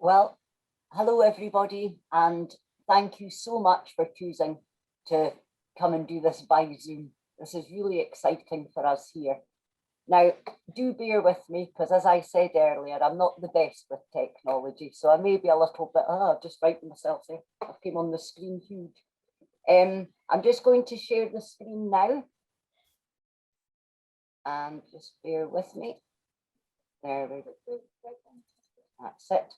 Well, hello everybody, and thank you so much for choosing to come and do this by Zoom. This is really exciting for us here. Now, do bear with me, because as I said earlier, I'm not the best with technology, so I may be a little bit, just writing myself there. I came on the screen huge. I'm just going to share the screen now. And just bear with me. There we go. That's it.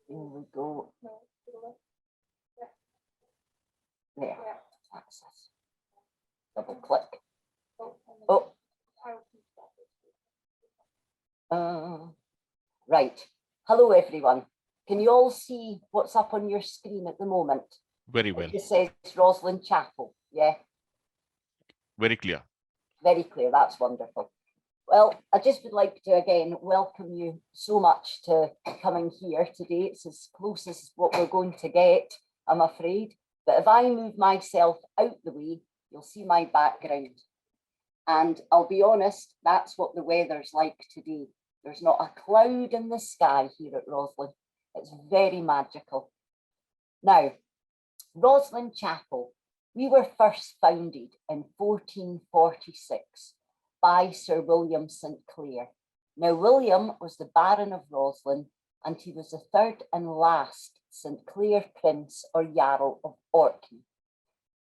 Here we go. There. That's it. Double click. Oh. Right. Hello, everyone. Can you all see what's up on your screen at the moment? Very well. It just says Rosslyn Chapel. Yeah. Very clear. Very clear. That's wonderful. Well, I just would like to again welcome you so much to coming here today. It's as close as what we're going to get, I'm afraid. But if I move myself out the way, you'll see my background. And I'll be honest, that's what the weather's like today. There's not a cloud in the sky here at Rosslyn. It's very magical. Now, Rosslyn Chapel, we were first founded in 1446 by Sir William St. Clair. Now, William was the Baron of Rosslyn, and he was the third and last St. Clair Prince or Jarl of Orkney.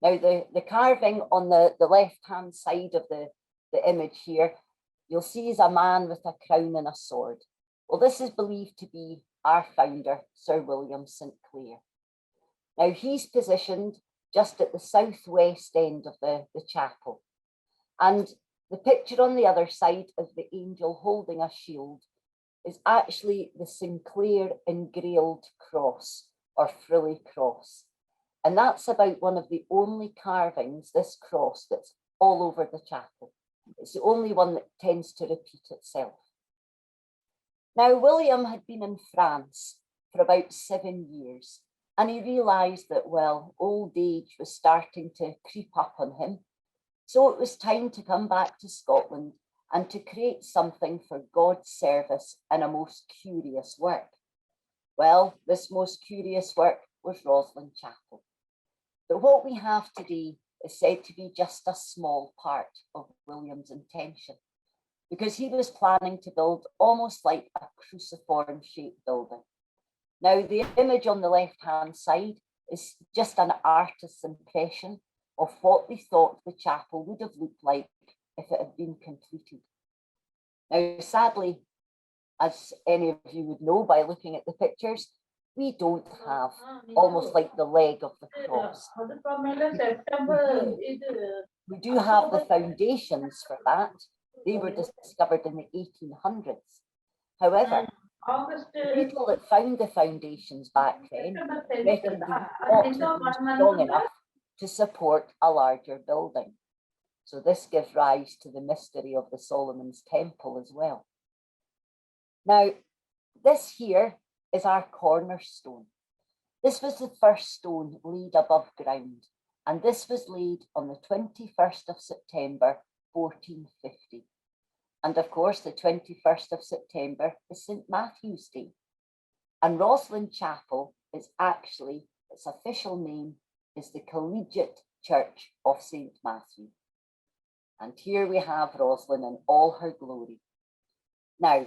Now, the carving on the left-hand side of the image here, you'll see is a man with a crown and a sword. Well, this is believed to be our founder, Sir William St. Clair. Now, he's positioned just at the southwest end of the chapel. And the picture on the other side of the angel holding a shield is actually the Sinclair engrailed cross or frilly cross. And that's about one of the only carvings, this cross, that's all over the chapel. It's the only one that tends to repeat itself. Now, William had been in France for about 7 years, and he realised that, well, old age was starting to creep up on him. So it was time to come back to Scotland and to create something for God's service and a most curious work. Well, this most curious work was Rosslyn Chapel. But what we have today is said to be just a small part of William's intention, because he was planning to build almost like a cruciform shaped building. Now, the image on the left-hand side is just an artist's impression of what they thought the chapel would have looked like if it had been completed. Now, sadly, as any of you would know by looking at the pictures, we don't have almost like the leg of the cross. We do have the foundations for that. They were discovered in the 1800s. However, the people that found the foundations back then reckoned they ought to be strong enough to support a larger building. So this gives rise to the mystery of the Solomon's Temple as well. Now, this here is our cornerstone. This was the first stone laid above ground, and this was laid on the 21st of September, 1450. And of course, the 21st of September is St. Matthew's Day. And Rosslyn Chapel is actually, its official name is the Collegiate Church of St. Matthew. And here we have Rosslyn in all her glory. Now,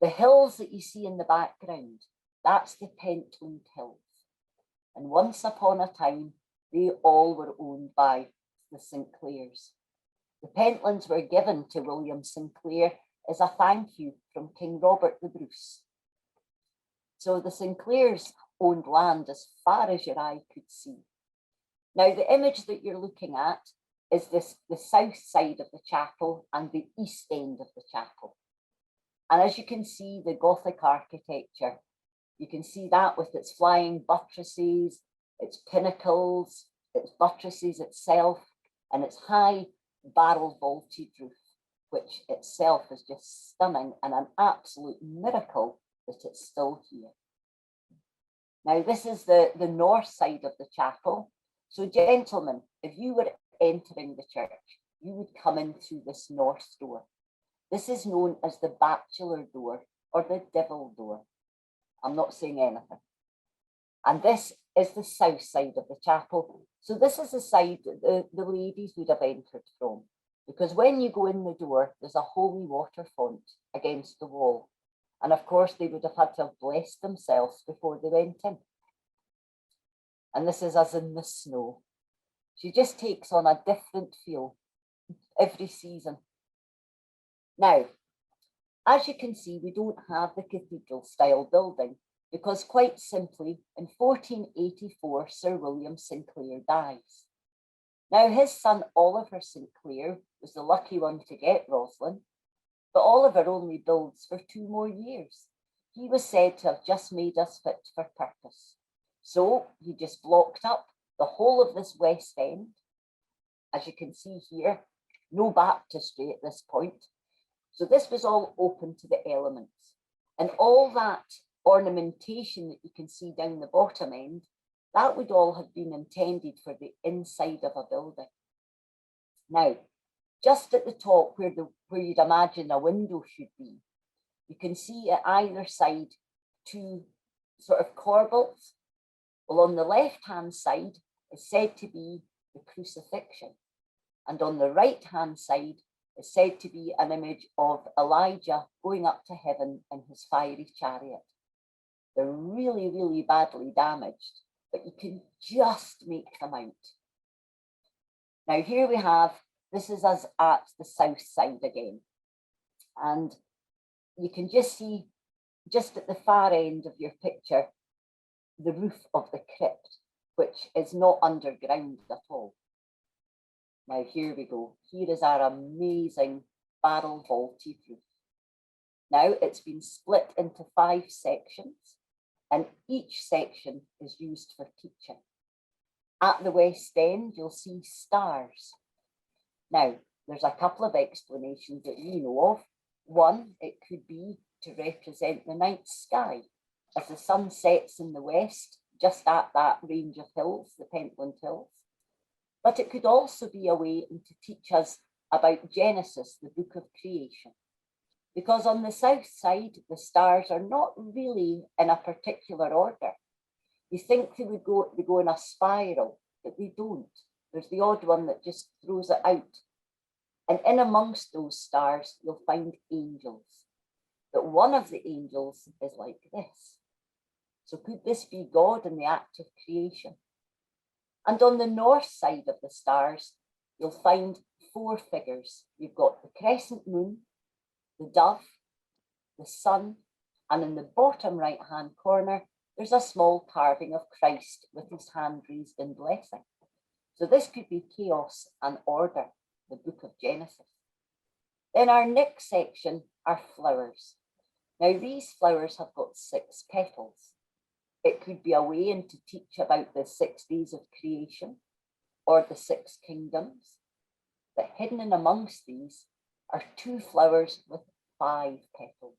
the hills that you see in the background, that's the Pentland Hills. And once upon a time, they all were owned by the St. Clairs. The Pentlands were given to William St. Clair as a thank you from King Robert the Bruce. So the St. Clairs owned land as far as your eye could see. Now, the image that you're looking at is the south side of the chapel and the east end of the chapel. And as you can see, the Gothic architecture, you can see that with its flying buttresses, its pinnacles, its buttresses itself, and its high barrel vaulted roof, which itself is just stunning and an absolute miracle that it's still here. Now, this is the north side of the chapel. So, gentlemen, if you were entering the church, you would come in through this north door. This is known as the bachelor door or the devil door. I'm not saying anything. And this is the south side of the chapel. So this is the side that the ladies would have entered from, because when you go in the door, there's a holy water font against the wall. And of course, they would have had to have blessed themselves before they went in. And this is as in the snow. She just takes on a different feel every season. Now, as you can see, we don't have the cathedral style building because quite simply in 1484, Sir William Sinclair dies. Now his son Oliver Sinclair was the lucky one to get Rosslyn, but Oliver only builds for 2 more years. He was said to have just made us fit for purpose. So he just blocked up the whole of this West End. As you can see here, no baptistry at this point. So this was all open to the elements. And all that ornamentation that you can see down the bottom end, that would all have been intended for the inside of a building. Now, just at the top where you'd imagine a window should be, you can see at either side 2 sort of corbels. Well, on the left-hand side is said to be the crucifixion. And on the right-hand side is said to be an image of Elijah going up to heaven in his fiery chariot. They're really, really badly damaged, but you can just make them out. Now here we have, this is us at the south side again. And you can just see, just at the far end of your picture, the roof of the crypt, which is not underground at all. Now here we go. Here is our amazing barrel vaulted roof. Now it's been split into 5 sections, and each section is used for teaching. At the West End, you'll see stars. Now, there's a couple of explanations that we know of. One, it could be to represent the night sky. As the sun sets in the west, just at that range of hills, the Pentland Hills. But it could also be a way to teach us about Genesis, the book of creation. Because on the south side, the stars are not really in a particular order. You think they would go in a spiral, but they don't. There's the odd one that just throws it out. And in amongst those stars, you'll find angels. But one of the angels is like this. So could this be God in the act of creation? And on the north side of the stars, you'll find 4 figures. You've got the crescent moon, the dove, the sun, and in the bottom right-hand corner, there's a small carving of Christ with his hand raised in blessing. So this could be chaos and order, the book of Genesis. Then our next section are flowers. Now these flowers have got 6 petals. It could be a way in to teach about the 6 days of creation or the 6 kingdoms. But hidden in amongst these are 2 flowers with 5 petals.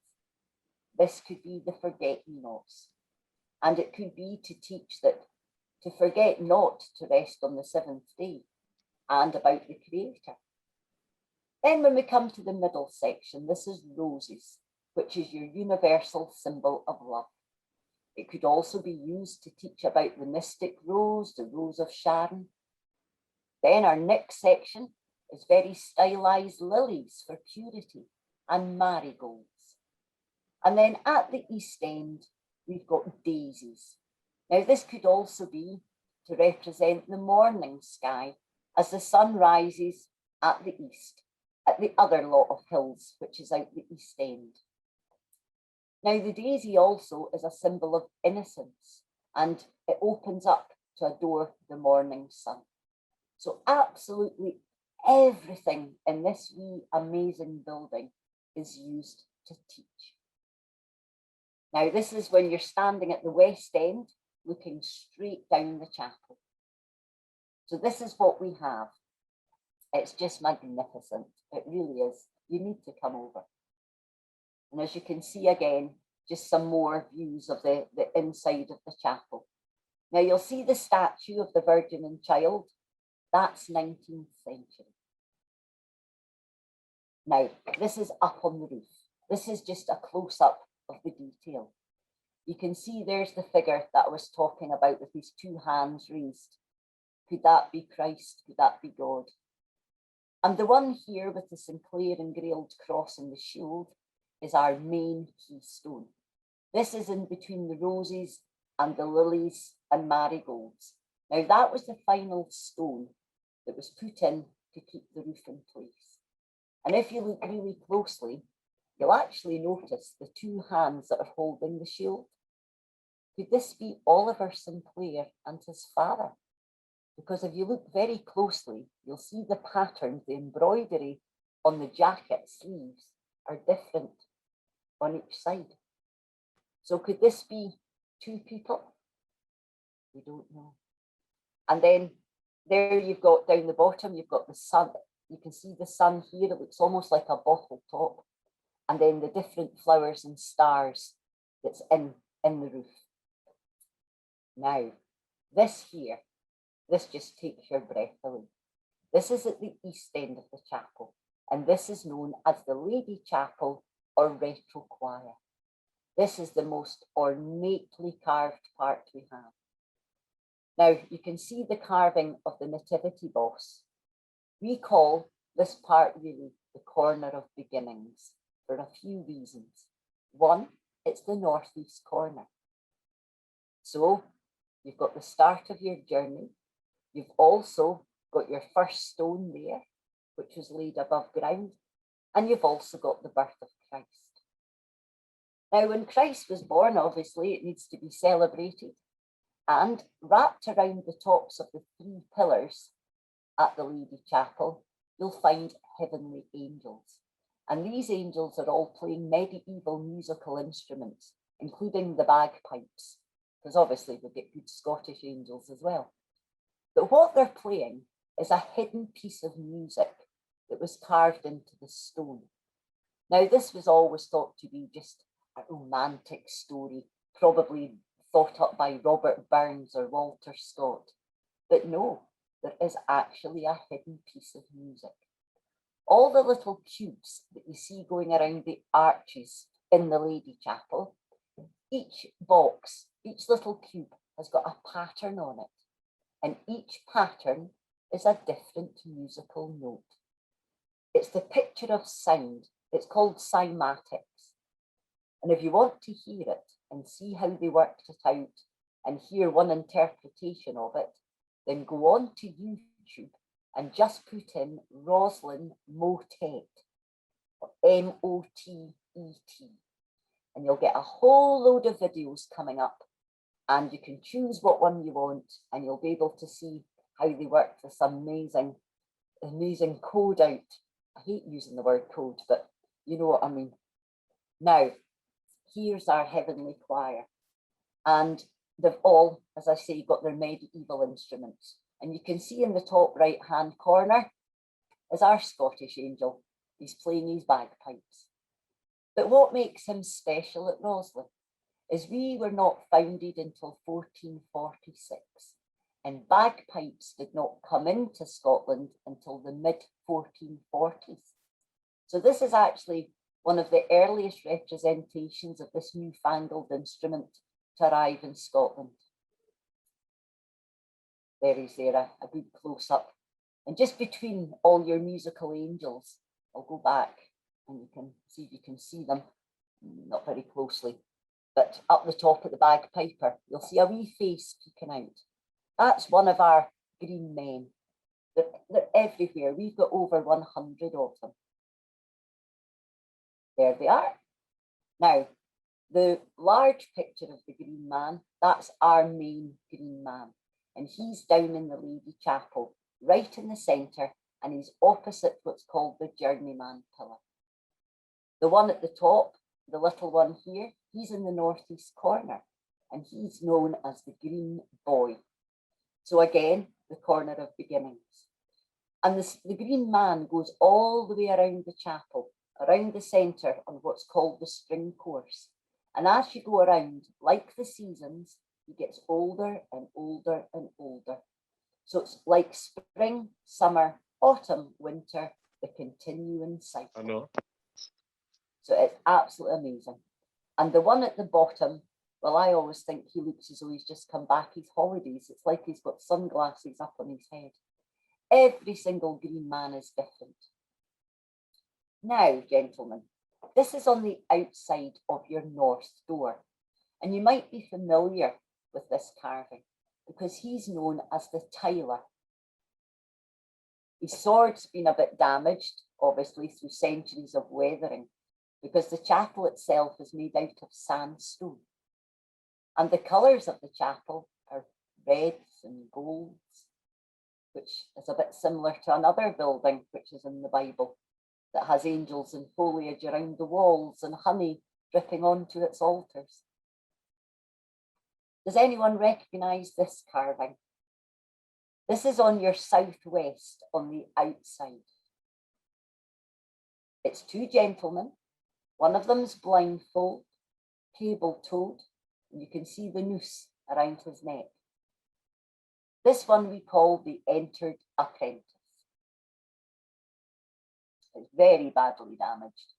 This could be the forget-me-nots. And it could be to teach that to forget not to rest on the 7th day and about the Creator. Then when we come to the middle section, this is roses, which is your universal symbol of love. It could also be used to teach about the mystic rose, the rose of Sharon. Then our next section is very stylized lilies for purity and marigolds. And then at the east end, we've got daisies. Now this could also be to represent the morning sky as the sun rises at the east, at the other lot of hills, which is out the east end. Now the daisy also is a symbol of innocence, and it opens up to adore the morning sun. So absolutely everything in this wee amazing building is used to teach. Now this is when you're standing at the West End, looking straight down the chapel. So this is what we have. It's just magnificent. It really is. You need to come over. And as you can see again, just some more views of the inside of the chapel. Now you'll see the statue of the Virgin and Child. That's 19th century. Now, this is up on the roof. This is just a close-up of the detail. You can see there's the figure that I was talking about with his two hands raised. Could that be Christ? Could that be God? And the one here with the Sinclair engraved cross and the shield is our main keystone. This is in between the roses and the lilies and marigolds. Now that was the final stone that was put in to keep the roof in place. And if you look really closely, you'll actually notice the two hands that are holding the shield. Could this be Oliver Sinclair and his father? Because if you look very closely, you'll see the patterns, the embroidery on the jacket sleeves are different on each side. So could this be two people? We don't know. And then there you've got down the bottom, you've got the sun. You can see the sun here. It looks almost like a bottle top. And then the different flowers and stars that's in the roof. Now, this here, this just takes your breath away. This is at the east end of the chapel, and this is known as the Lady Chapel or Retro Choir. This is the most ornately carved part we have. Now, you can see the carving of the Nativity boss. We call this part really the corner of beginnings for a few reasons. One, it's the northeast corner. So you've got the start of your journey. You've also got your first stone there, which was laid above ground, and you've also got the birth of Christ. Now, when Christ was born, obviously, it needs to be celebrated, and wrapped around the tops of the three pillars at the Lady Chapel, you'll find heavenly angels. And these angels are all playing medieval musical instruments, including the bagpipes, because obviously we get good Scottish angels as well. But what they're playing is a hidden piece of music that was carved into the stone. Now, this was always thought to be just a romantic story, probably thought up by Robert Burns or Walter Scott. But no, there is actually a hidden piece of music. All the little cubes that you see going around the arches in the Lady Chapel, each box, each little cube has got a pattern on it. And each pattern is a different musical note. It's the picture of sound. It's called cymatics. And if you want to hear it and see how they worked it out and hear one interpretation of it, then go on to YouTube and just put in Rosslyn Motet, M-O-T-E-T, and you'll get a whole load of videos coming up, and you can choose what one you want, and you'll be able to see how they work this amazing code out. I hate using the word code, but you know what I mean. Now, here's our heavenly choir, and they've all, as I say, got their medieval instruments. And you can see in the top right-hand corner is our Scottish angel. He's playing his bagpipes. But what makes him special at Rosslyn is we were not founded until 1446, and bagpipes did not come into Scotland until the mid-1440s. So this is actually one of the earliest representations of this newfangled instrument to arrive in Scotland. There he's there, a good close-up. And just between all your musical angels, I'll go back and you can see if you can see them, not very closely, but up the top at the bagpiper, you'll see a wee face peeking out. That's one of our green men. They're everywhere. We've got over 100 of them. There they are. Now, the large picture of the green man, that's our main green man. And he's down in the Lady Chapel, right in the centre, and he's opposite what's called the Journeyman pillar. The one at the top, the little one here, he's in the northeast corner, and he's known as the Green Boy. So again, the corner of beginnings. And the green man goes all the way around the chapel, around the centre on what's called the string course. And as you go around, like the seasons, he gets older and older and older. So it's like spring, summer, autumn, winter, the continuing cycle. Hello. So it's absolutely amazing. And the one at the bottom, well, I always think he looks as though he's just come back his holidays. It's like he's got sunglasses up on his head. Every single green man is different. Now, gentlemen, this is on the outside of your north door, and you might be familiar with this carving because he's known as the tiler. His sword's been a bit damaged, obviously through centuries of weathering, because the chapel itself is made out of sandstone. And the colours of the chapel are reds and golds, which is a bit similar to another building which is in the Bible that has angels and foliage around the walls and honey dripping onto its altars. Does anyone recognise this carving? This is on your southwest on the outside. It's two gentlemen. One of them's blindfold, cable-toed, and you can see the noose around his neck. This one we call the entered apprentice. It's very badly damaged,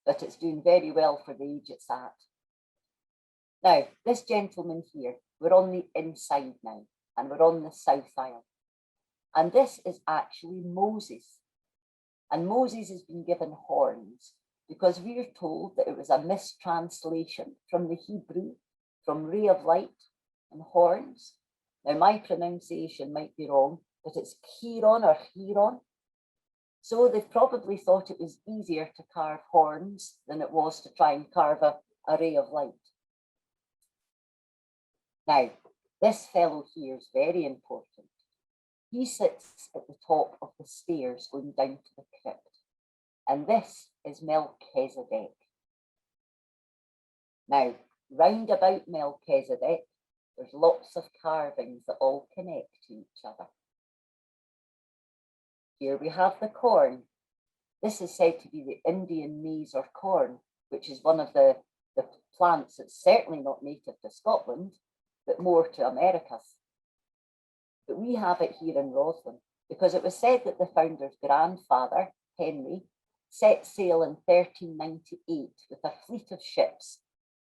but it's doing very well for the age it's at. Now, this gentleman here, we're on the inside now, and we're on the south aisle. And this is actually Moses. And Moses has been given horns because we are told that it was a mistranslation from the Hebrew, from ray of light and horns. Now, my pronunciation might be wrong, but it's Chiron or Chiron. So they've probably thought it was easier to carve horns than it was to try and carve a ray of light. Now, this fellow here is very important. He sits at the top of the stairs going down to the crypt. And this is Melchizedek. Now, round about Melchizedek, there's lots of carvings that all connect to each other. Here we have the corn. This is said to be the Indian maize or corn, which is one of the plants that's certainly not native to Scotland, but more to Americas. But we have it here in Rosslyn because it was said that the founder's grandfather, Henry, set sail in 1398 with a fleet of ships,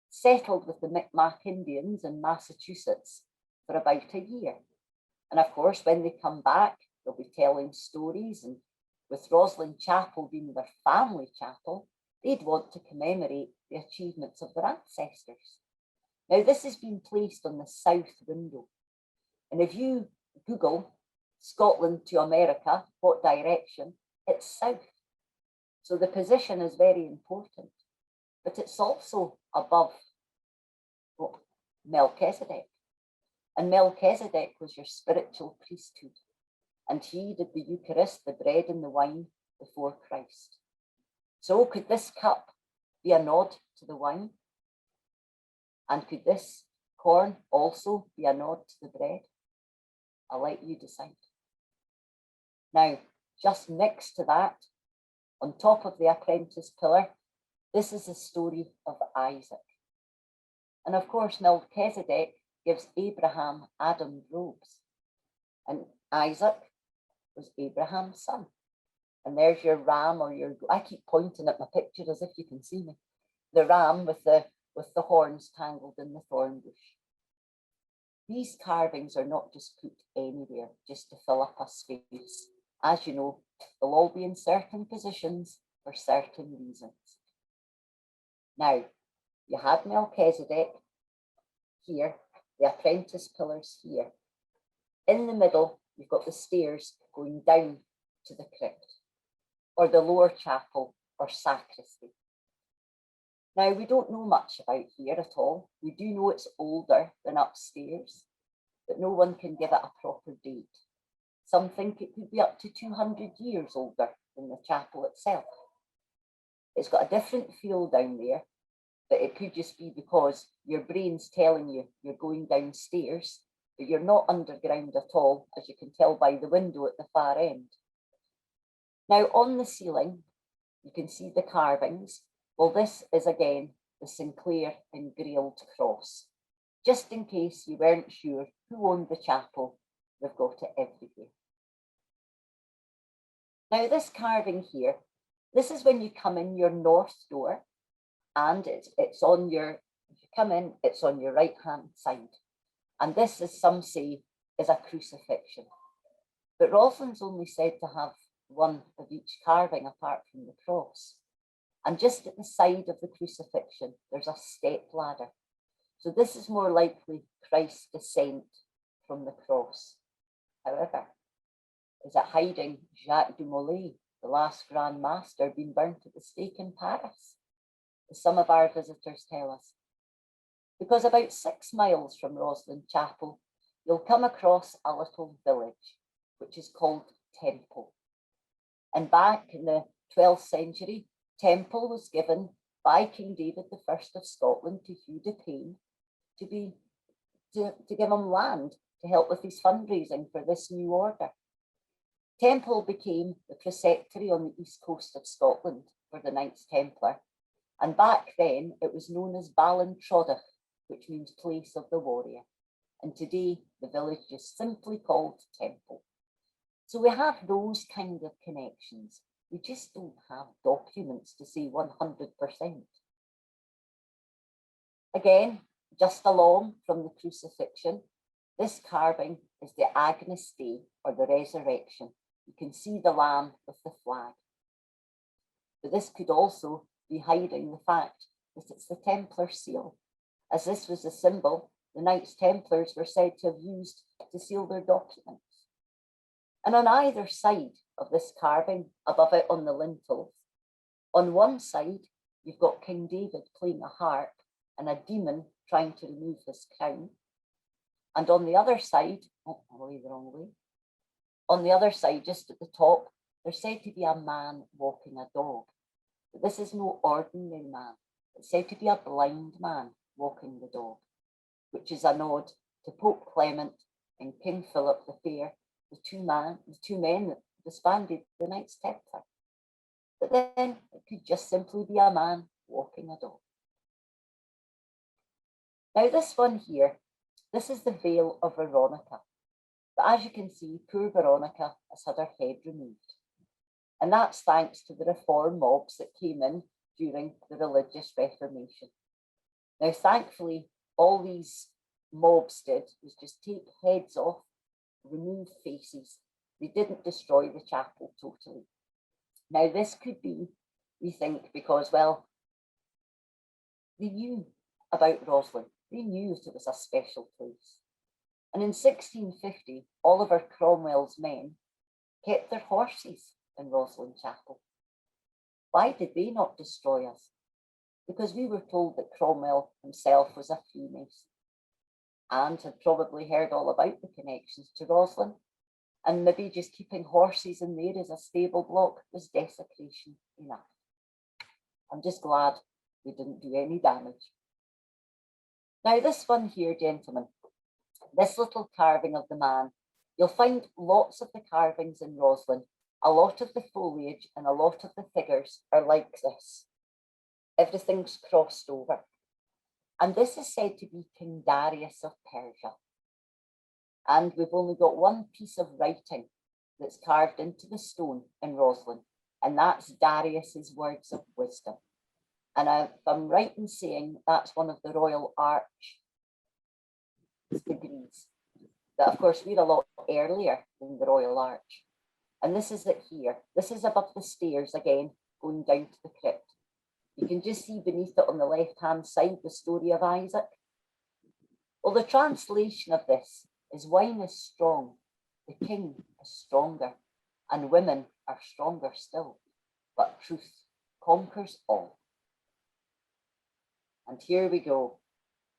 settled with the Micmac Indians in Massachusetts for about a year. And of course, when they come back, they'll be telling stories, and with Rosslyn Chapel being their family chapel, they'd want to commemorate the achievements of their ancestors. Now, this has been placed on the south window. And if you Google Scotland to America, what direction? It's south. So the position is very important, but it's also above Melchizedek. And Melchizedek was your spiritual priesthood. And he did the Eucharist, the bread and the wine, before Christ. So could this cup be a nod to the wine? And could this corn also be a nod to the bread? I'll let you decide. Now, just next to that, on top of the apprentice pillar, this is the story of Isaac. And of course, Melchizedek gives Abraham Adam's robes. And Isaac was Abraham's son. And there's your ram, or your, I keep pointing at my picture as if you can see me, the ram with the horns tangled in the thorn bush. These carvings are not just put anywhere just to fill up a space. As you know, they'll all be in certain positions for certain reasons. Now, you had Melchizedek here, the apprentice pillars here. In the middle, you've got the stairs going down to the crypt, or the lower chapel, or sacristy. Now, we don't know much about here at all. We do know it's older than upstairs, but no one can give it a proper date. Some think it could be up to 200 years older than the chapel itself. It's got a different feel down there, but it could just be because your brain's telling you you're going downstairs, but you're not underground at all, as you can tell by the window at the far end. Now, on the ceiling, you can see the carvings. Well, this is again the Sinclair engraved cross. Just in case you weren't sure who owned the chapel, they've got it everywhere. Now, this carving here, this is when you come in your north door, And it's on your, if you come in, it's on your right-hand side. And this, as some say, is a crucifixion. But Roslyn's only said to have one of each carving apart from the cross. And just at the side of the crucifixion, there's a step ladder. So this is more likely Christ's descent from the cross. However, is it hiding Jacques de Molay, the last Grand Master, being burnt at the stake in Paris, as some of our visitors tell us? Because about 6 miles from Rosslyn Chapel, you'll come across a little village, which is called Temple. And back in the 12th century, Temple was given by King David I of Scotland to Hugh de Payne to give him land to help with his fundraising for this new order. Temple became the preceptory on the east coast of Scotland for the Knights Templar, and back then it was known as Ballintroduch, which means place of the warrior, and today the village is simply called Temple. So we have those kind of connections. We just don't have documents to say 100%. Again, just along from the crucifixion, this carving is the Agnus Dei, or the resurrection. You can see the lamb with the flag. But this could also be hiding the fact that it's the Templar seal, as this was the symbol the Knights Templars were said to have used to seal their documents. And on either side of this carving, above it on the lintels, on one side, you've got King David playing a harp and a demon trying to remove his crown. And on the other side, oh, I went the wrong way. On the other side, just at the top, there's said to be a man walking a dog. But this is no ordinary man. It's said to be a blind man walking the dog, which is a nod to Pope Clement and King Philip the Fair, the two men that disbanded the Knights Templar. But then it could just simply be a man walking a dog. Now this one here, this is the veil of Veronica. But as you can see, poor Veronica has had her head removed. And that's thanks to the reform mobs that came in during the religious Reformation. Now, thankfully, all these mobs did was just take heads off, remove faces. They didn't destroy the chapel totally. Now, this could be, we think, because, well, they knew about Rosslyn. They knew that it was a special place. And in 1650, Oliver Cromwell's men kept their horses in Rosslyn Chapel. Why did they not destroy us? Because we were told that Cromwell himself was a Freemason and had probably heard all about the connections to Rosslyn, and maybe just keeping horses in there as a stable block was desecration enough. I'm just glad we didn't do any damage. Now this one here, gentlemen, this little carving of the man, you'll find lots of the carvings in Rosslyn. A lot of the foliage and a lot of the figures are like this. Everything's crossed over. And this is said to be King Darius of Persia. And we've only got one piece of writing that's carved into the stone in Rosslyn, and that's Darius's words of wisdom. And if I'm right in saying that's one of the Royal Arch degrees, that of course we're a lot earlier than the Royal Arch. And this is it here. This is above the stairs again, going down to the crypt. You can just see beneath it on the left-hand side, the story of Isaac. Well, the translation of this is wine is strong, the king is stronger, and women are stronger still, but truth conquers all. And here we go.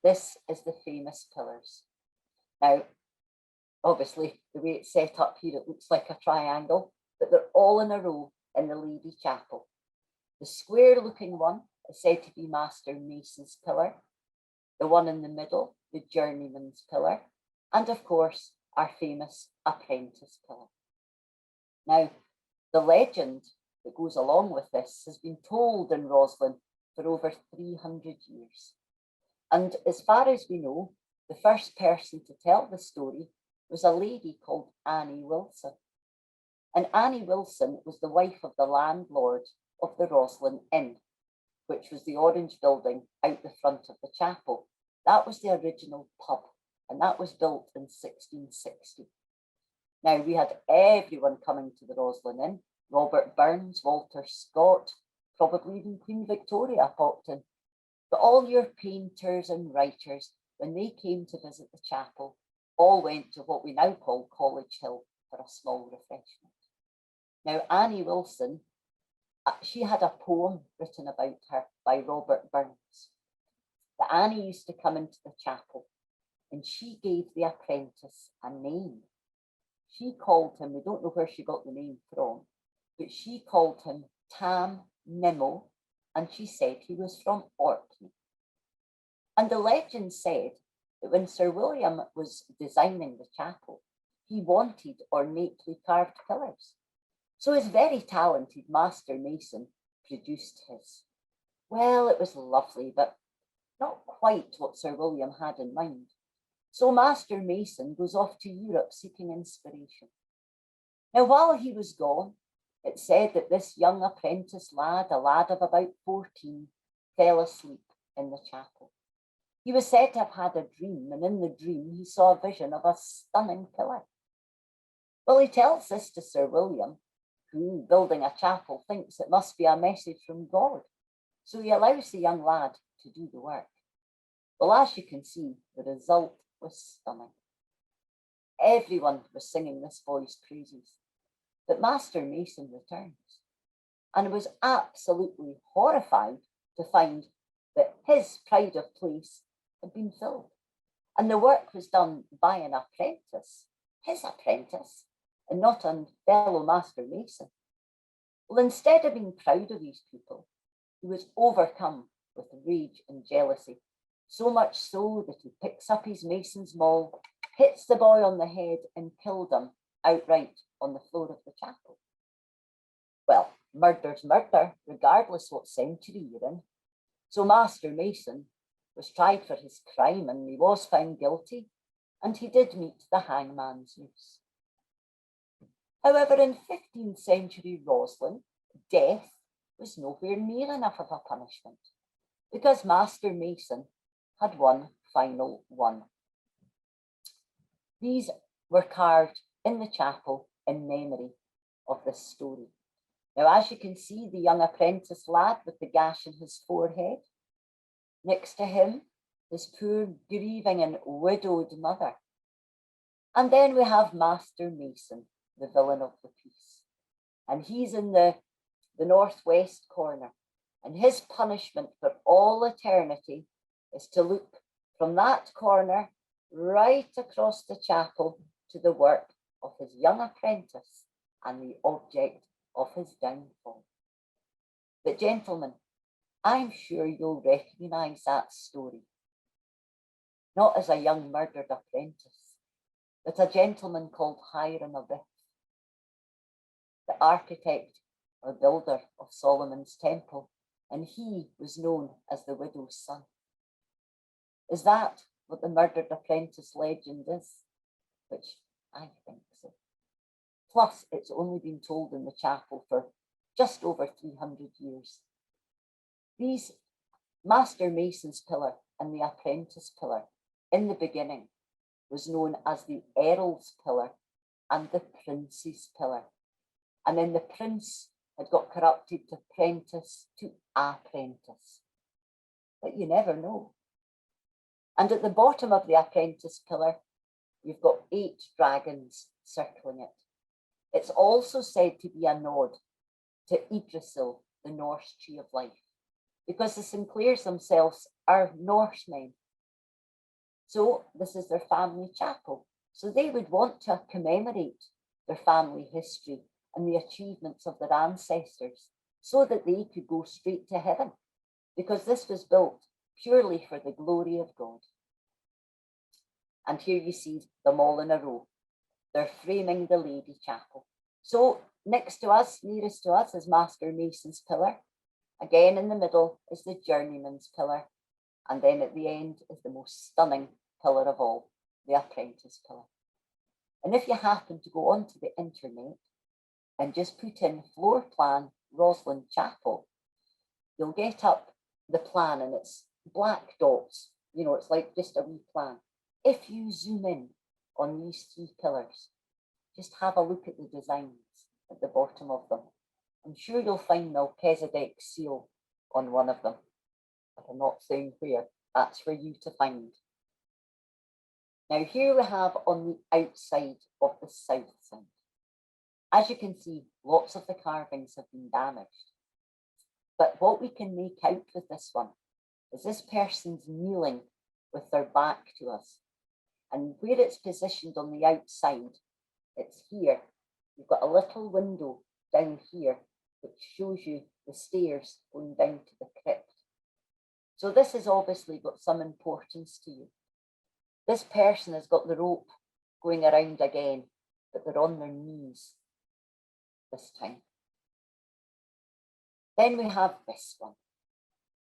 This is the famous pillars. Now, obviously, the way it's set up here, it looks like a triangle, but they're all in a row in the Lady Chapel. The square-looking one is said to be Master Mason's pillar, the one in the middle, the journeyman's pillar, and of course, our famous apprentice pillar. Now, the legend that goes along with this has been told in Rosslyn for over 300 years. And as far as we know, the first person to tell the story was a lady called Annie Wilson. And Annie Wilson was the wife of the landlord of the Rosslyn Inn. which was the orange building out the front of the chapel. That was the original pub, and that was built in 1660. Now, we had everyone coming to the Rosslyn Inn. Robert Burns, Walter Scott, probably even Queen Victoria popped in. But all your painters and writers, when they came to visit the chapel, all went to what we now call College Hill for a small refreshment. Now, Annie Wilson, she had a poem written about her by Robert Burns. That Annie used to come into the chapel and she gave the apprentice a name. She called him, we don't know where she got the name from, but she called him Tam Nemo, and she said he was from Orkney. And the legend said that when Sir William was designing the chapel, he wanted ornately carved pillars. So his very talented master mason produced his. Well, it was lovely, but not quite what Sir William had in mind. So Master Mason goes off to Europe seeking inspiration. Now, while he was gone, it said that this young apprentice lad, a lad of about 14, fell asleep in the chapel. He was said to have had a dream, and in the dream he saw a vision of a stunning pillar. Well, he tells this to Sir William, who, building a chapel, thinks it must be a message from God. So he allows the young lad to do the work. Well, as you can see, the result was stunning. Everyone was singing this boy's praises. But Master Mason returns and was absolutely horrified to find that his pride of place had been filled. And the work was done by an apprentice, his apprentice, and not a fellow Master Mason. Well, instead of being proud of these people, he was overcome with rage and jealousy, so much so that he picks up his mason's maul, hits the boy on the head and killed him outright on the floor of the chapel. Well, murder's murder, regardless what century you're in. So Master Mason was tried for his crime and he was found guilty, and he did meet the hangman's noose. However, in 15th century Rosslyn, death was nowhere near enough of a punishment, because Master Mason had one final one. These were carved in the chapel in memory of this story. Now, as you can see, the young apprentice lad with the gash in his forehead. Next to him, his poor, grieving and widowed mother. And then we have Master Mason, the villain of the piece. And he's in the northwest corner. And his punishment for all eternity is to look from that corner right across the chapel to the work of his young apprentice and the object of his downfall. But gentlemen, I'm sure you'll recognise that story. Not as a young murdered apprentice, but a gentleman called Hiram Abiff, the architect or builder of Solomon's temple, and he was known as the widow's son. Is that what the murdered apprentice legend is? Which I think so. Plus, it's only been told in the chapel for just over 300 years. These Master Mason's pillar and the apprentice pillar in the beginning was known as the Earl's pillar and the Prince's pillar. And then the Prince had got corrupted to prentice to apprentice. But you never know. And at the bottom of the apprentice pillar, you've got 8 dragons circling it. It's also said to be a nod to Yggdrasil, the Norse tree of life, because the Sinclairs themselves are Norsemen. So this is their family chapel. So they would want to commemorate their family history and the achievements of their ancestors so that they could go straight to heaven, because this was built purely for the glory of God. And here you see them all in a row. They're framing the Lady Chapel. So next to us, nearest to us, is Master Mason's pillar. Again, in the middle is the Journeyman's pillar. And then at the end is the most stunning pillar of all, the Apprentice pillar. And if you happen to go onto the internet and just put in floor plan Rosslyn Chapel, you'll get up the plan, and it's black dots. You know, it's like just a wee plan. If you zoom in on these three pillars, just have a look at the designs at the bottom of them. I'm sure you'll find Melchizedek's seal on one of them, but I'm not saying where. That's for you to find. Now here we have on the outside of the south side. As you can see, lots of the carvings have been damaged. But what we can make out with this one is this person's kneeling with their back to us. And where it's positioned on the outside, it's here. You've got a little window down here, which shows you the stairs going down to the crypt. So this has obviously got some importance to you. This person has got the rope going around again, but they're on their knees this time. Then we have this one.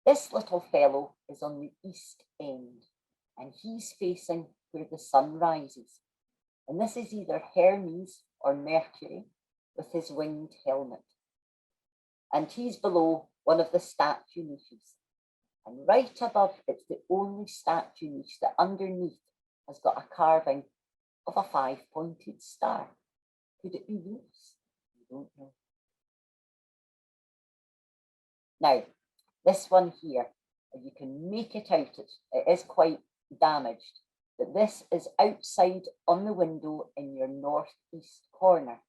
This little fellow is on the east end, and he's facing where the sun rises. And this is either Hermes or Mercury with his winged helmet. And he's below one of the statue niches. And right above, it's the only statue niche that underneath has got a carving of a 5-pointed star. Could it be Venus? I don't know. Now, this one here, you can make it out, it is quite damaged, but this is outside on the window in your northeast corner.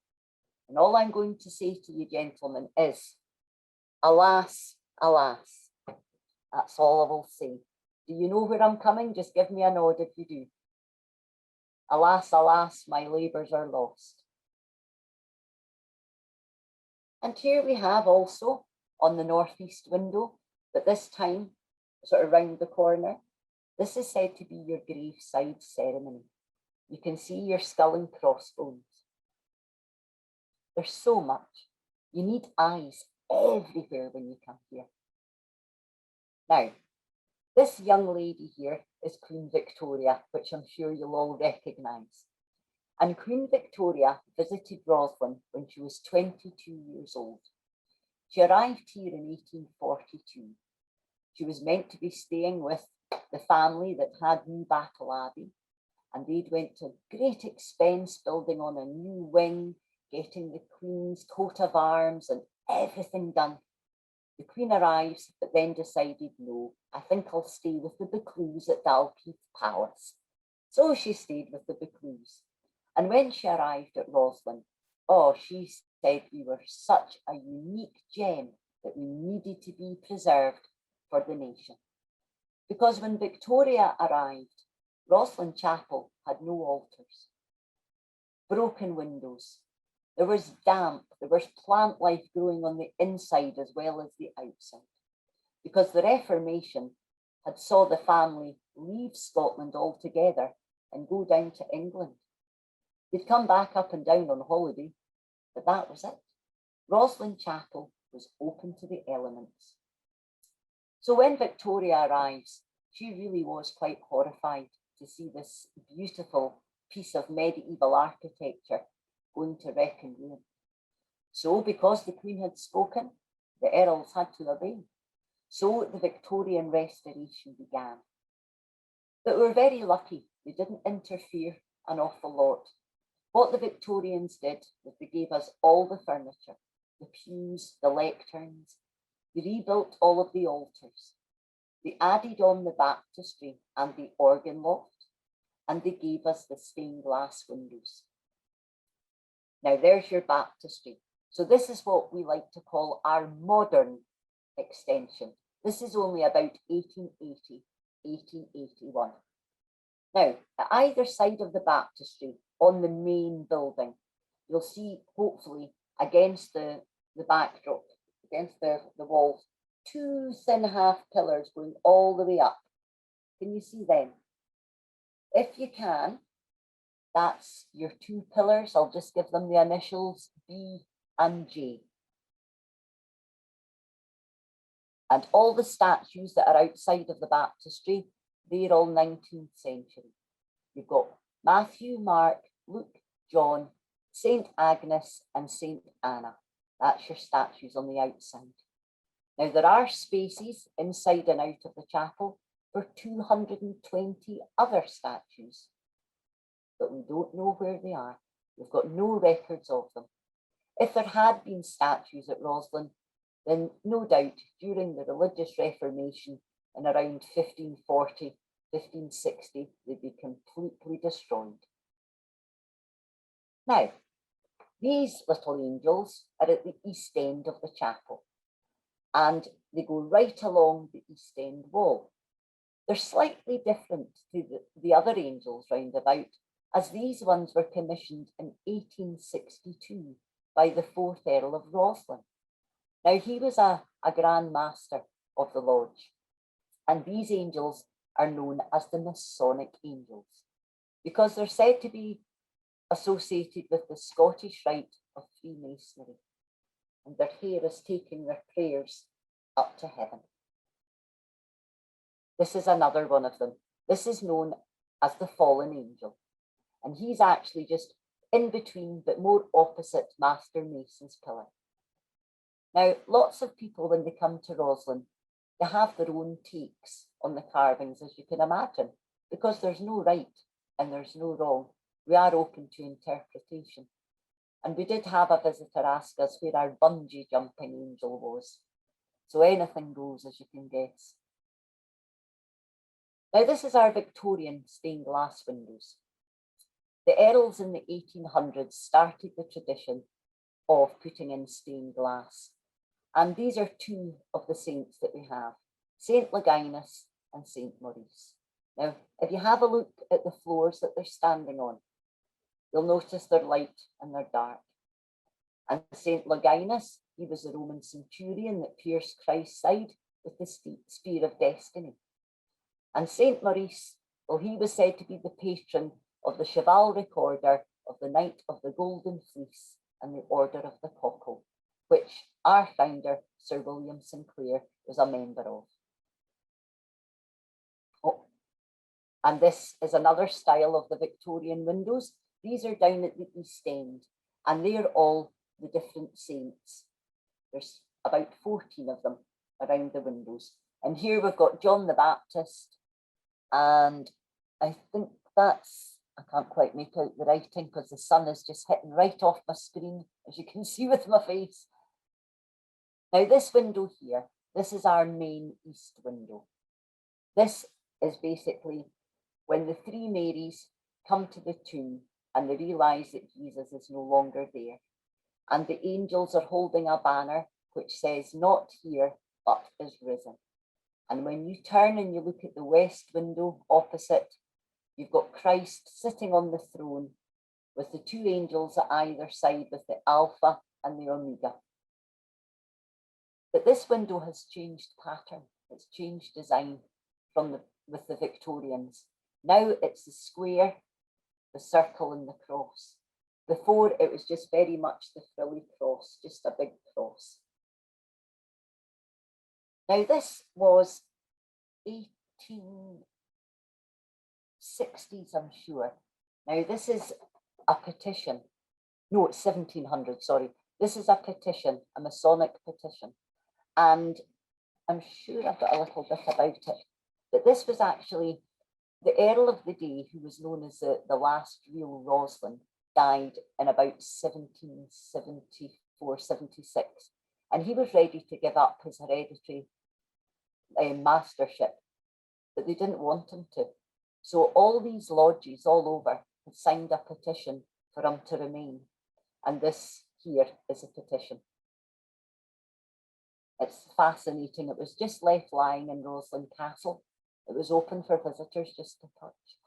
And all I'm going to say to you, gentlemen, is, alas, alas. That's all I will say. Do you know where I'm coming? Just give me a nod if you do. Alas, alas, my labours are lost. And here we have also on the northeast window, but this time sort of round the corner, this is said to be your graveside ceremony. You can see your skull and crossbones. There's so much. You need eyes everywhere when you come here. Now, this young lady here is Queen Victoria, which I'm sure you'll all recognise. And Queen Victoria visited Rosslyn when she was 22 years old. She arrived here in 1842. She was meant to be staying with the family that had New Battle Abbey, and they'd went to great expense building on a new wing, getting the Queen's coat of arms and everything done. The Queen arrives, but then decided, no, I think I'll stay with the Buccleuchs at Dalkeith Palace. So she stayed with the Buccleuchs. And when she arrived at Rosslyn, oh, she said we were such a unique gem that we needed to be preserved for the nation. Because when Victoria arrived, Rosslyn Chapel had no altars, broken windows, there was damp, there was plant life growing on the inside as well as the outside, because the Reformation had saw the family leave Scotland altogether and go down to England. They'd come back up and down on holiday, but that was it. Rosslyn Chapel was open to the elements. So when Victoria arrives, she really was quite horrified to see this beautiful piece of medieval architecture going to wreck and ruin. So because the Queen had spoken, the Earls had to obey. So the Victorian Restoration began. But we were very lucky. They didn't interfere an awful lot. What the Victorians did was they gave us all the furniture, the pews, the lecterns. They rebuilt all of the altars. They added on the baptistry and the organ loft, and they gave us the stained glass windows. Now there's your baptistry. So this is what we like to call our modern extension. This is only about 1880, 1881. Now, at either side of the baptistry, on the main building, you'll see, hopefully, against the backdrop, against the walls, two thin half pillars going all the way up. Can you see them? If you can, that's your two pillars. I'll just give them the initials B and J. And all the statues that are outside of the baptistry, they're all 19th century. You've got Matthew, Mark, Luke, John, St. Agnes and St. Anna. That's your statues on the outside. Now, there are spaces inside and out of the chapel for 220 other statues, but we don't know where they are. We've got no records of them. If there had been statues at Rosslyn, then no doubt during the religious Reformation in around 1540, 1560, they'd be completely destroyed. Now, these little angels are at the east end of the chapel, and they go right along the east end wall. They're slightly different to the other angels round about, as these ones were commissioned in 1862 by the 4th Earl of Rosslyn. Now, he was a Grand Master of the Lodge, and these angels are known as the Masonic angels because they're said to be associated with the Scottish rite of Freemasonry, and their hair is taking their prayers up to heaven. This is another one of them. This is known as the fallen angel, and he's actually just in between but more opposite Master Mason's pillar. Now, lots of people, when they come to Rosslyn, they have their own takes on the carvings, as you can imagine, because there's no right and there's no wrong. We are open to interpretation. And we did have a visitor ask us where our bungee jumping angel was. So anything goes, as you can guess. Now, this is our Victorian stained glass windows. The Earls in the 1800s started the tradition of putting in stained glass. And these are two of the saints that we have, Saint Longinus and Saint Maurice. Now, if you have a look at the floors that they're standing on, you'll notice they're light and they're dark. And Saint Longinus, he was the Roman centurion that pierced Christ's side with the spear of destiny. And Saint Maurice, well, he was said to be the patron of the chivalric order of the Knight of the Golden Fleece and the Order of the Cockle, which our founder, Sir William Sinclair, was a member of. Oh, and this is another style of the Victorian windows. These are down at the East End, and they are all the different saints. There's about 14 of them around the windows. And here we've got John the Baptist, and I think that's, I can't quite make out the writing because the sun is just hitting right off my screen, as you can see with my face. Now, this window here, this is our main east window. This is basically when the three Marys come to the tomb and they realise that Jesus is no longer there. And the angels are holding a banner which says, "Not here, but is risen." And when you turn and you look at the west window opposite, you've got Christ sitting on the throne with the two angels at either side with the Alpha and the Omega. But this window has changed pattern, it's changed design with the Victorians. Now it's the square, the circle and the cross. Before it was just very much the frilly cross, just a big cross. Now this was 1860s, I'm sure. Now this is a petition. No, it's 1700, sorry. This is a petition, a Masonic petition. And I'm sure I've got a little bit about it. But this was actually the Earl of the day, who was known as the last real Rosslyn, died in about 1774, 76. And he was ready to give up his hereditary mastership, but they didn't want him to. So all these lodges all over had signed a petition for him to remain. And this here is a petition. It's fascinating. It was just left lying in Rosslyn Castle. It was open for visitors just to touch.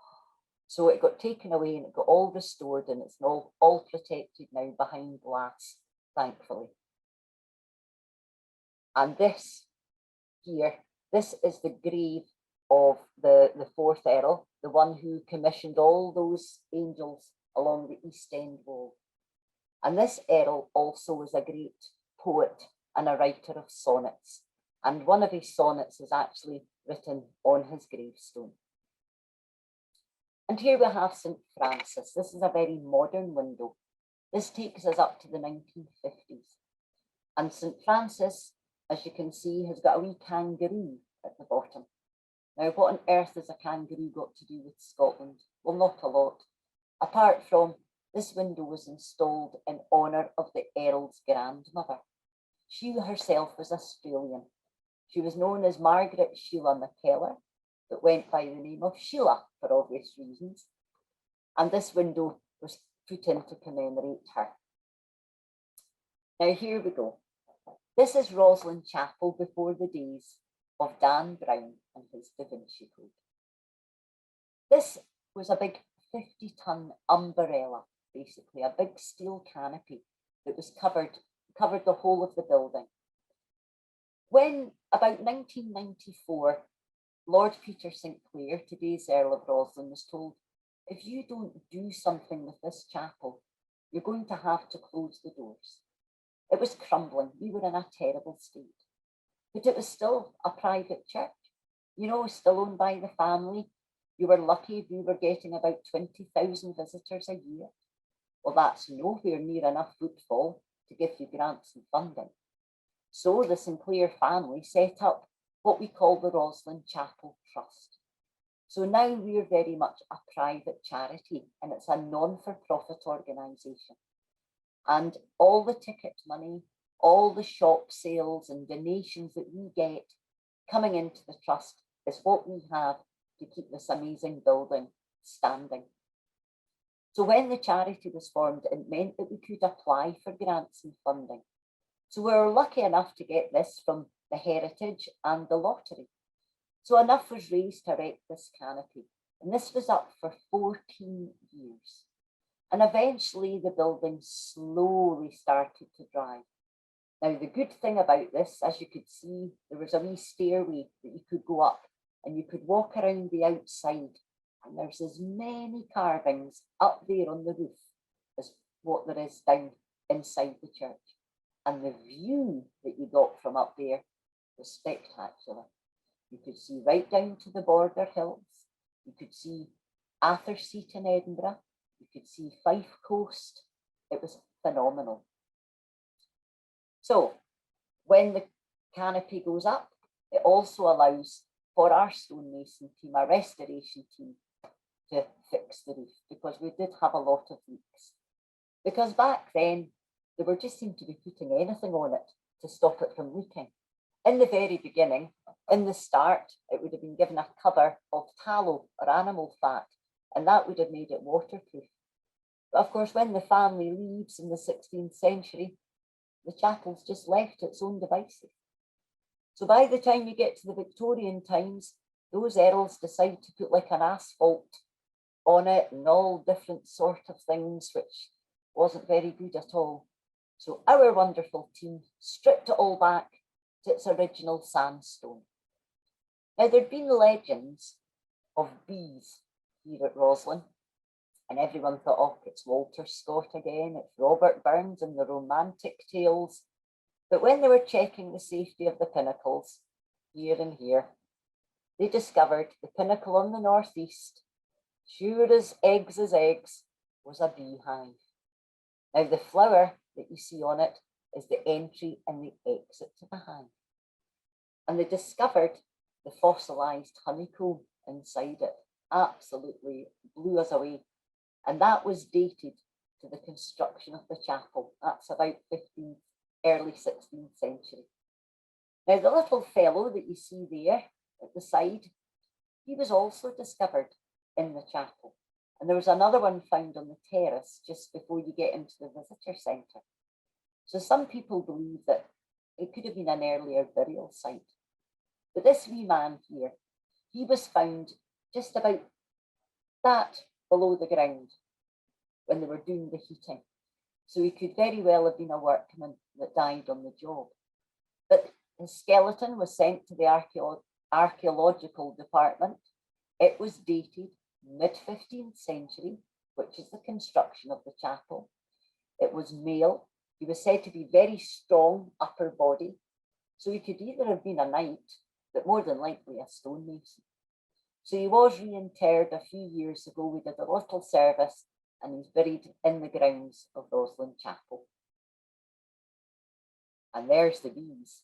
So it got taken away and it got all restored, and it's all protected now behind glass, thankfully. And this here, this is the grave of the fourth Earl, the one who commissioned all those angels along the East End wall. And this Earl also was a great poet and a writer of sonnets. And one of his sonnets is actually written on his gravestone. And here we have St. Francis. This is a very modern window. This takes us up to the 1950s. And St. Francis as you can see, has got a wee kangaroo at the bottom. Now, what on earth has a kangaroo got to do with Scotland? Well, not a lot, apart from this window was installed in honour of the Earl's grandmother. She herself was Australian. She was known as Margaret Sheila McKellar, but went by the name of Sheila for obvious reasons. And this window was put in to commemorate her. Now here we go. This is Rosslyn Chapel before the days of Dan Brown and his Da Vinci Code. This was a big 50-ton umbrella, basically a big steel canopy that was covered the whole of the building. When about 1994, Lord Peter St. Clair, today's Earl of Rosslyn, was told, if you don't do something with this chapel, you're going to have to close the doors. It was crumbling. We were in a terrible state. But it was still a private church, you know, still owned by the family. You were lucky if you were getting about 20,000 visitors a year. Well, that's nowhere near enough footfall to give you grants and funding. So the Sinclair family set up what we call the Rosslyn Chapel Trust. So now we're very much a private charity, and it's a non-for-profit organisation. And all the ticket money, all the shop sales and donations that we get coming into the trust is what we have to keep this amazing building standing. So when the charity was formed, it meant that we could apply for grants and funding. So we were lucky enough to get this from the Heritage and the Lottery. So enough was raised to erect this canopy, and this was up for 14 years. And eventually the building slowly started to dry. Now, the good thing about this, as you could see, there was a wee stairway that you could go up and you could walk around the outside, and there's as many carvings up there on the roof as what there is down inside the church. And the view that you got from up there was spectacular. You could see right down to the border hills. You could see Arthur Seat in Edinburgh. You could see Fife Coast. It was phenomenal. So when the canopy goes up, it also allows for our stonemason team, our restoration team, to fix the roof, because we did have a lot of leaks. Because back then, they were just seemed to be putting anything on it to stop it from leaking. In the very beginning, in the start, it would have been given a cover of tallow or animal fat, and that would have made it waterproof. But of course, when the family leaves in the 16th century, the chapel's just left its own devices. So by the time you get to the Victorian times, those earls decide to put like an asphalt on it and all different sort of things, which wasn't very good at all. So our wonderful team stripped it all back to its original sandstone. Now, there'd been legends of bees here at Rosslyn, and everyone thought, oh, it's Walter Scott again, it's Robert Burns and the romantic tales. But when they were checking the safety of the pinnacles, here and here, they discovered the pinnacle on the northeast, sure as eggs, was a beehive. Now, the flower that you see on it is the entry and the exit to the hive. And they discovered the fossilized honeycomb inside it. Absolutely blew us away. And that was dated to the construction of the chapel. That's about early 16th century. Now, the little fellow that you see there at the side, he was also discovered in the chapel. And there was another one found on the terrace just before you get into the visitor centre. So some people believe that it could have been an earlier burial site. But this wee man here, he was found just about that below the ground when they were doing the heating. So he could very well have been a workman that died on the job. But his skeleton was sent to the archaeological department. It was dated mid-15th century, which is the construction of the chapel. It was male. He was said to be very strong upper body. So he could either have been a knight, but more than likely a stonemason. So he was reinterred a few years ago. We did a little service, and he's buried in the grounds of Rosslyn Chapel. And there's the bees.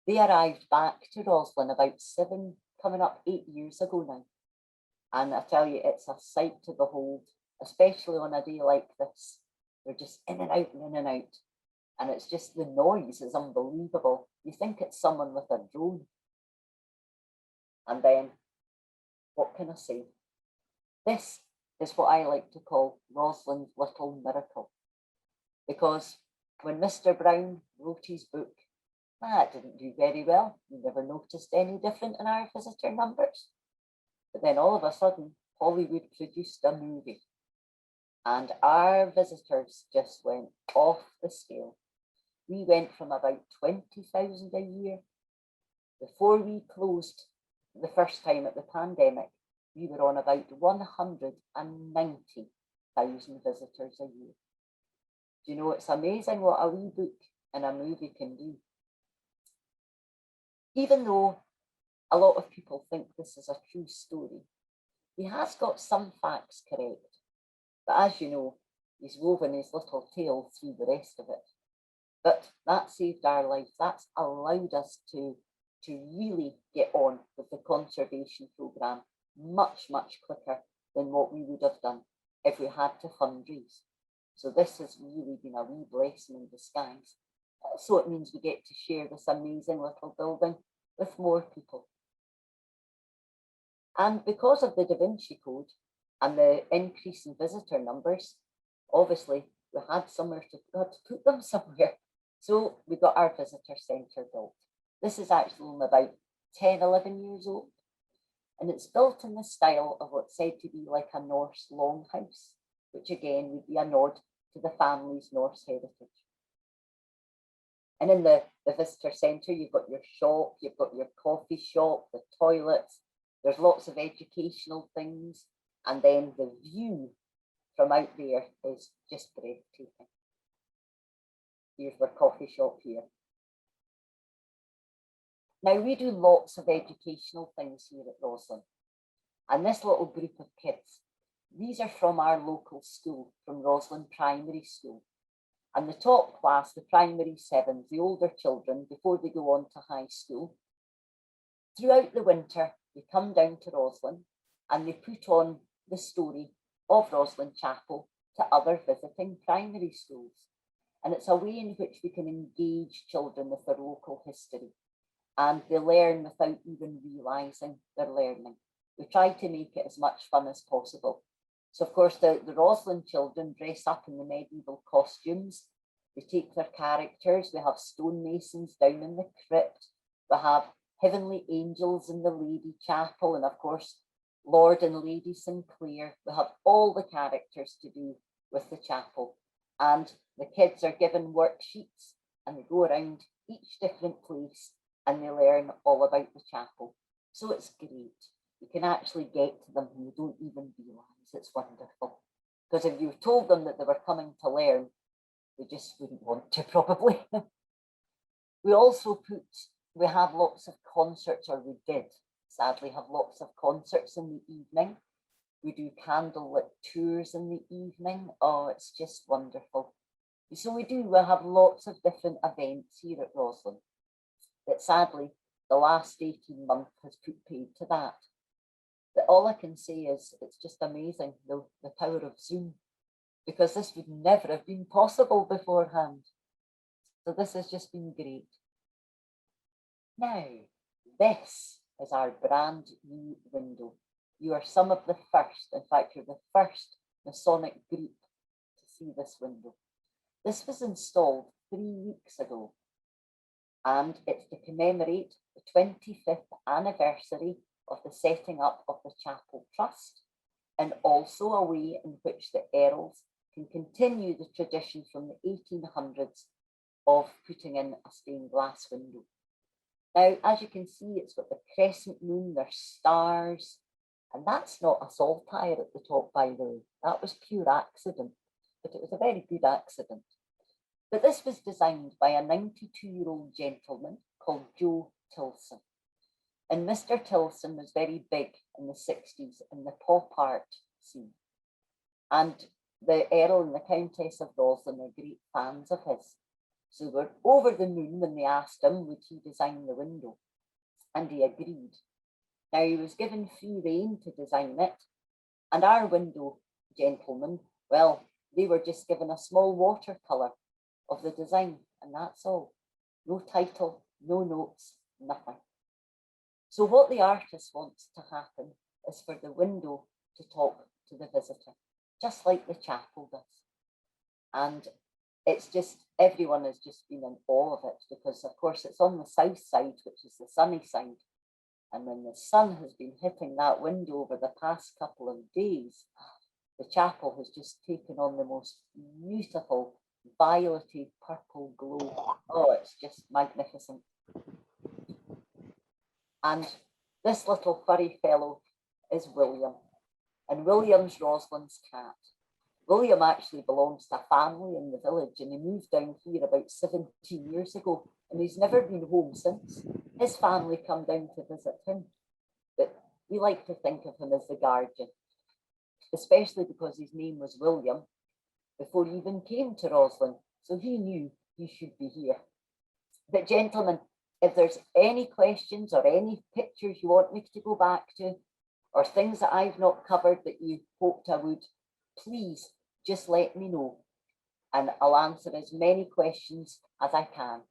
They arrived back to Rosslyn about 7, coming up 8 years ago now. And I tell you, it's a sight to behold, especially on a day like this. They're just in and out and in and out. And it's just the noise is unbelievable. You think it's someone with a drone. And then, what can I say? This is what I like to call Roslyn's little miracle. Because when Mr. Brown wrote his book, it didn't do very well. We never noticed any different in our visitor numbers. But then all of a sudden, Hollywood produced a movie. And our visitors just went off the scale. We went from about 20,000 a year. Before we closed the first time at the pandemic, we were on about 190,000 visitors a year. Do you know, it's amazing what a wee book and a movie can do. Even though a lot of people think this is a true story, he has got some facts correct. But as you know, he's woven his little tale through the rest of it. But that saved our lives. That's allowed us to really get on with the conservation programme much, much quicker than what we would have done if we had to fundraise. So this has really been a wee blessing in disguise. So it means we get to share this amazing little building with more people. And because of the Da Vinci Code and the increase in visitor numbers, obviously we had somewhere to put them somewhere. So we got our visitor centre built. This is actually about 10, 11 years old. And it's built in the style of what's said to be like a Norse longhouse, which again would be a nod to the family's Norse heritage. And in the visitor centre, you've got your shop, you've got your coffee shop, the toilets, there's lots of educational things. And then the view from out there is just breathtaking. Here's our coffee shop here. Now, we do lots of educational things here at Rosslyn. And this little group of kids, these are from our local school, from Rosslyn Primary School. And the top class, the primary 7s, the older children, before they go on to high school, throughout the winter, they come down to Rosslyn and they put on the story of Rosslyn Chapel to other visiting primary schools. And it's a way in which we can engage children with their local history. And they learn without even realising they're learning. We try to make it as much fun as possible. So of course, the Rosslyn children dress up in the medieval costumes. They take their characters. We have stonemasons down in the crypt. We have heavenly angels in the Lady Chapel. And of course, Lord and Lady Sinclair. We have all the characters to do with the chapel. And the kids are given worksheets and they go around each different place and they learn all about the chapel. So it's great. You can actually get to them and you don't even realise. It's wonderful. Because if you told them that they were coming to learn, they just wouldn't want to probably. We have lots of concerts, or we did sadly have lots of concerts in the evening. We do candlelit tours in the evening. Oh, it's just wonderful. So we have lots of different events here at Rosslyn. But sadly, the last 18 months has put paid to that. But all I can say is it's just amazing, the power of Zoom, because this would never have been possible beforehand. So this has just been great. Now, this is our brand new window. You are some of the first, in fact, you're the first Masonic group to see this window. This was installed 3 weeks ago, and it's to commemorate the 25th anniversary of the setting up of the Chapel Trust, and also a way in which the Earls can continue the tradition from the 1800s of putting in a stained glass window. Now, as you can see, it's got the crescent moon, there's stars, and that's not a saltire at the top, by the way. That was pure accident, but it was a very good accident. But this was designed by a 92-year-old gentleman called Joe Tilson. And Mr. Tilson was very big in the 60s in the pop art scene. And the Earl and the Countess of Rosslyn are great fans of his. So they were over the moon when they asked him, would he design the window? And he agreed. Now he was given free rein to design it, and our window gentlemen, well, they were just given a small watercolour of the design, and that's all. No title, no notes, nothing. So what the artist wants to happen is for the window to talk to the visitor, just like the chapel does. And it's just, everyone has just been in awe of it, because of course it's on the south side, which is the sunny side. And when the sun has been hitting that window over the past couple of days, the chapel has just taken on the most beautiful violety purple glow. Oh, it's just magnificent. And this little furry fellow is William, and William's Roslyn's cat. William actually belongs to a family in the village, and he moved down here about 17 years ago, and he's never been home since. His family come down to visit him, but we like to think of him as the guardian, especially because his name was William before he even came to Rosslyn, so he knew he should be here. But gentlemen, if there's any questions or any pictures you want me to go back to, or things that I've not covered that you hoped I would, please just let me know, and I'll answer as many questions as I can.